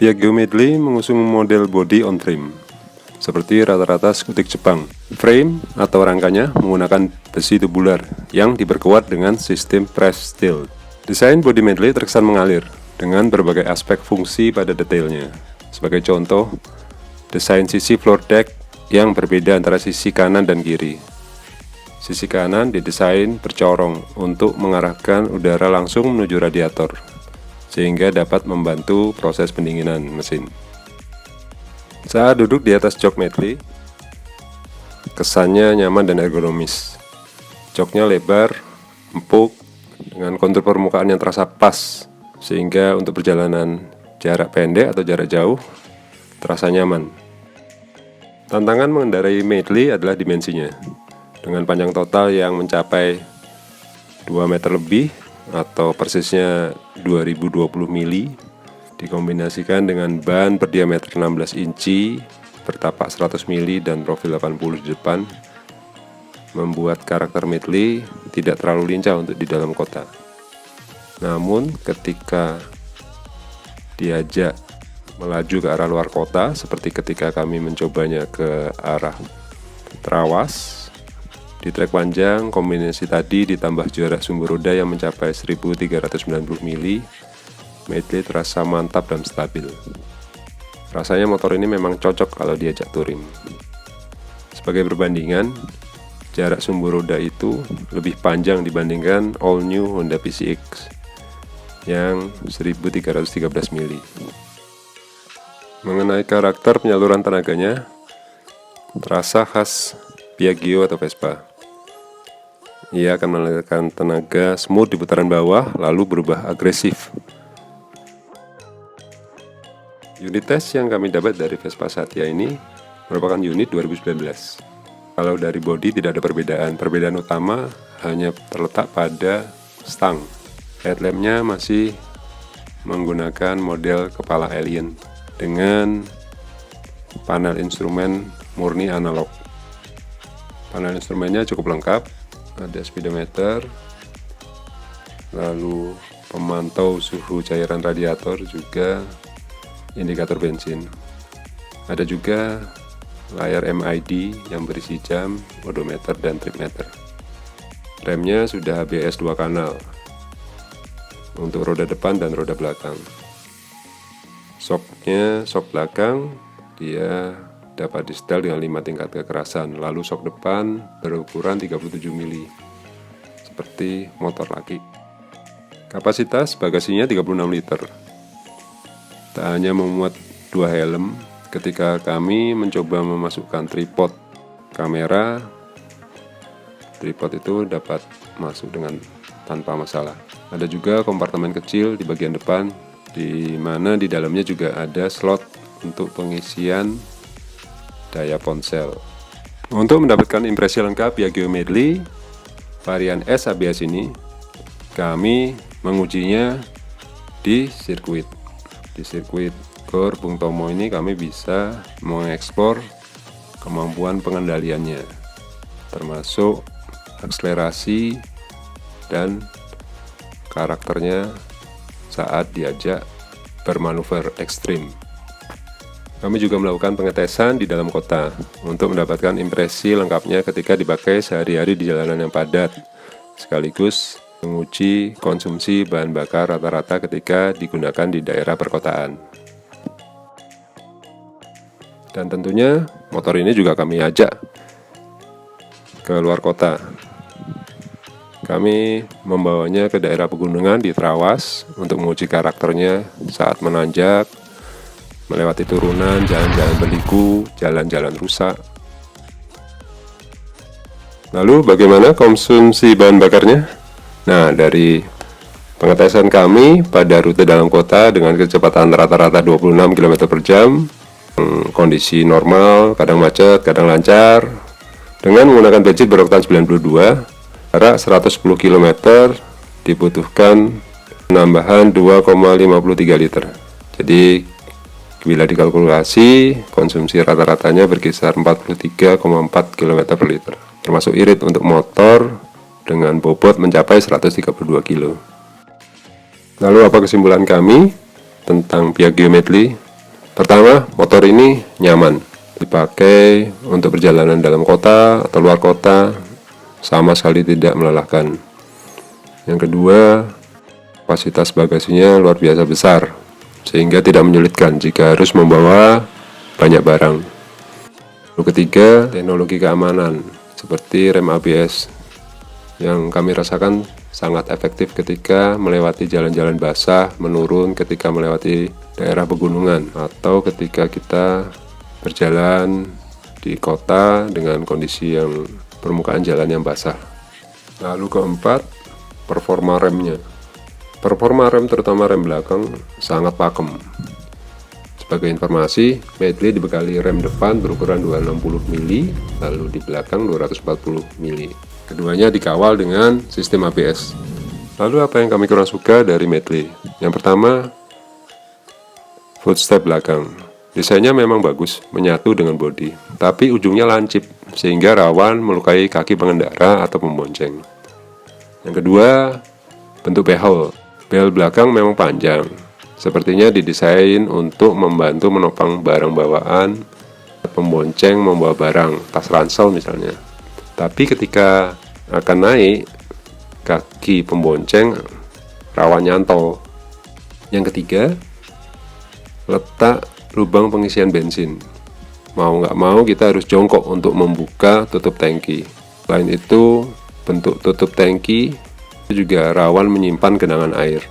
Piaggio Medley mengusung model body on frame, seperti rata-rata skutik Jepang. Frame atau rangkanya menggunakan besi tubular yang diperkuat dengan sistem press steel. Desain body Medley terkesan mengalir dengan berbagai aspek fungsi pada detailnya. Sebagai contoh, desain sisi floor deck yang berbeda antara sisi kanan dan kiri. Sisi kanan didesain bercorong untuk mengarahkan udara langsung menuju radiator, sehingga dapat membantu proses pendinginan mesin. Saat duduk di atas jok Medley, kesannya nyaman dan ergonomis. Joknya lebar, empuk, dengan kontur permukaan yang terasa pas, sehingga untuk perjalanan jarak pendek atau jarak jauh terasa nyaman. Tantangan mengendarai Medley adalah dimensinya, dengan panjang total yang mencapai 2 meter lebih atau persisnya 2020 mili, dikombinasikan dengan ban berdiameter 16 inci, bertapak 100 mili dan profil 80 di depan, membuat karakter Medley tidak terlalu lincah untuk di dalam kota. Namun ketika diajak melaju ke arah luar kota, seperti ketika kami mencobanya ke arah Trawas, di trek panjang, kombinasi tadi ditambah jarak sumber roda yang mencapai 1390 mili, Medley terasa mantap dan stabil. Rasanya motor ini memang cocok kalau diajak touring. Sebagai perbandingan, jarak sumber roda itu lebih panjang dibandingkan all new Honda PCX yang 1313 mili. Mengenai karakter penyaluran tenaganya, terasa khas Piaggio atau Vespa. Ia akan mengalirkan tenaga smooth di putaran bawah, lalu berubah agresif. Unit tes yang kami dapat dari Vespa Satya ini merupakan unit 2019. Kalau dari bodi tidak ada perbedaan. Perbedaan utama hanya terletak pada stang. Headlampnya masih menggunakan model kepala alien dengan panel instrumen murni analog. Panel instrumennya cukup lengkap, ada speedometer, lalu pemantau suhu cairan radiator, juga indikator bensin. Ada juga layar MID yang berisi jam, odometer, dan trip meter. Remnya sudah ABS 2 kanal untuk roda depan dan roda belakang. Shocknya, shock belakang dia dapat di setel dengan 5 tingkat kekerasan. Lalu shock depan berukuran 37 mili seperti motor laki. Kapasitas bagasinya 36 liter. Tak hanya memuat 2 helm, ketika kami mencoba memasukkan tripod kamera, tripod itu dapat masuk dengan tanpa masalah. Ada juga kompartemen kecil di bagian depan, di mana di dalamnya juga ada slot untuk pengisian daya ponsel. Untuk mendapatkan impresi lengkap Piaggio Medley varian S ABS ini, kami mengujinya di sirkuit. Di sirkuit Gor Bung Tomo ini kami bisa mengeksplor kemampuan pengendaliannya, termasuk akselerasi dan karakternya saat diajak bermanuver ekstrim. Kami juga melakukan pengetesan di dalam kota untuk mendapatkan impresi lengkapnya ketika dipakai sehari-hari di jalanan yang padat, sekaligus menguji konsumsi bahan bakar rata-rata ketika digunakan di daerah perkotaan. Dan tentunya motor ini juga kami ajak ke luar kota. Kami membawanya ke daerah pegunungan di Trawas untuk menguji karakternya saat menanjak, melewati turunan, jalan-jalan berliku, jalan-jalan rusak. Lalu bagaimana konsumsi bahan bakarnya? Nah, dari pengetesan kami pada rute dalam kota dengan kecepatan rata-rata 26 km per jam, kondisi normal, kadang macet, kadang lancar, dengan menggunakan bensin beroktan 92, jarak 110 km dibutuhkan penambahan 2,53 liter. Jadi bila dikalkulasi, konsumsi rata-ratanya berkisar 43,4 km per liter, termasuk irit untuk motor dengan bobot mencapai 132 kg. Lalu apa kesimpulan kami tentang Piaggio Medley? Pertama, motor ini nyaman, dipakai untuk perjalanan dalam kota atau luar kota, sama sekali tidak melelahkan. Yang kedua, kapasitas bagasinya luar biasa besar, sehingga tidak menyulitkan jika harus membawa banyak barang. Lalu ketiga, teknologi keamanan seperti rem ABS yang kami rasakan sangat efektif ketika melewati jalan-jalan basah, menurun ketika melewati daerah pegunungan, atau ketika kita berjalan di kota dengan kondisi yang permukaan jalan yang basah. Lalu keempat, performa remnya. Performa rem, terutama rem belakang, sangat pakem. Sebagai informasi, Medley dibekali rem depan berukuran 260 mili, lalu di belakang 240 mili. Keduanya dikawal dengan sistem ABS. Lalu apa yang kami kurang suka dari Medley? Yang pertama, footstep belakang. Desainnya memang bagus, menyatu dengan bodi, tapi ujungnya lancip, sehingga rawan melukai kaki pengendara atau pembonceng. Yang kedua, bentuk behel. Behel belakang memang panjang, sepertinya didesain untuk membantu menopang barang bawaan, pembonceng membawa barang, tas ransel misalnya. Tapi ketika akan naik, kaki pembonceng rawan nyantol. Yang ketiga, letak lubang pengisian bensin. Mau nggak mau kita harus jongkok untuk membuka tutup tangki. Selain itu, bentuk tutup tangki juga rawan menyimpan genangan air.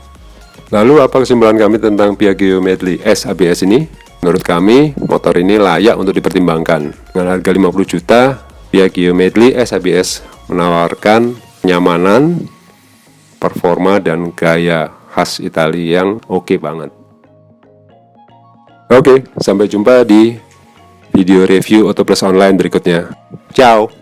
Lalu apa kesimpulan kami tentang Piaggio Medley S ABS ini? Menurut kami, motor ini layak untuk dipertimbangkan. Dengan harga 50 juta, Piaggio Medley S ABS menawarkan kenyamanan, performa, dan gaya khas Italia yang oke banget. Oke, sampai jumpa di video review Auto Plus Online berikutnya. Ciao!